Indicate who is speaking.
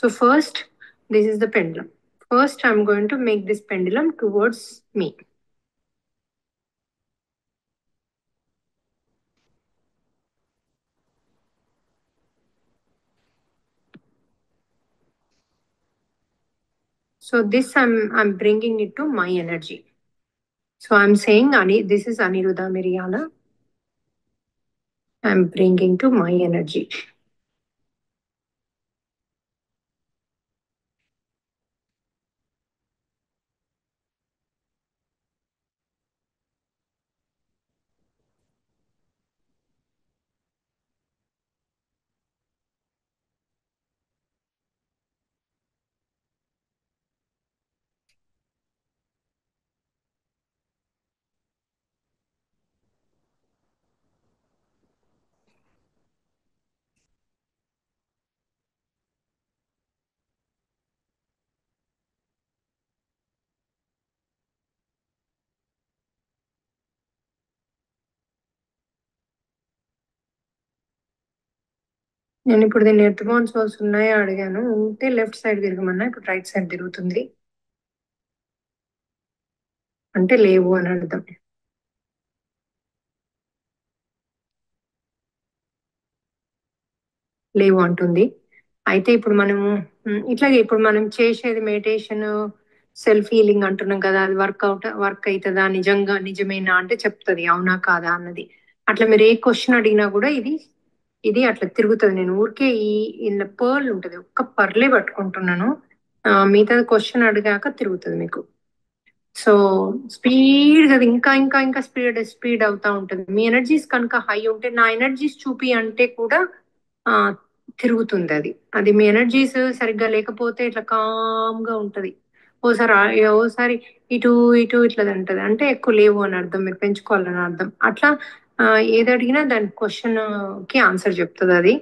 Speaker 1: So first, this is the pendulum. First, I'm going to make this pendulum towards me. So this I'm bringing it to my energy. So I'm saying this is Aniruddha Miriana. I'm bringing to my energy. నేను ఇప్పుడు దీన్ని earth bounce walls ఉన్నాయో అడిగాను. ఉంటే left side తిరగమన్నా, ఇప్పుడు right side తిరుగుతుంది. అంటే లేవు అని అర్థం. లేవు అంటుంది. అయితే ఇప్పుడు మనము ఇట్లాగే ఇప్పుడు మనం చేసేది మెడిటేషన్, సెల్ఫ్ హీలింగ్ అంటున్నాం కదా, అది వర్క్ అవుతుందా, నిజంగా నిజమేనా అంటే చెప్తుంది అవునా కాదా అన్నది. అట్లా మీరు ఏ క్వశ్చన్ అడిగినా కూడా ఇది అట్లా తిరుగుతుంది. నేను ఊరికే ఇన్ పర్ల్ ఉంటుంది, ఒక్క పర్లే పట్టుకుంటున్నాను. మిగతా క్వశ్చన్ అడిగాక తిరుగుతుంది మీకు. సో స్పీడ్ అది ఇంకా ఇంకా ఇంకా స్పీడ్ అవుతా ఉంటుంది. మీ ఎనర్జీస్ కనుక హై ఉంటే, నా ఎనర్జీస్ చూపి అంటే కూడా ఆ తిరుగుతుంది. అది మీ ఎనర్జీస్ సరిగ్గా లేకపోతే ఇట్లా కామ్ గా ఉంటది. ఓసారి ఓసారి ఇటు ఇటు ఇట్లా ఉంటది, అంటే ఎక్కువ లేవు అని అర్థం, మీరు పెంచుకోవాలని అర్థం. అట్లా ఏది అడిగినా దాని క్వశ్చన్ కి ఆన్సర్ చెప్తుంది అది.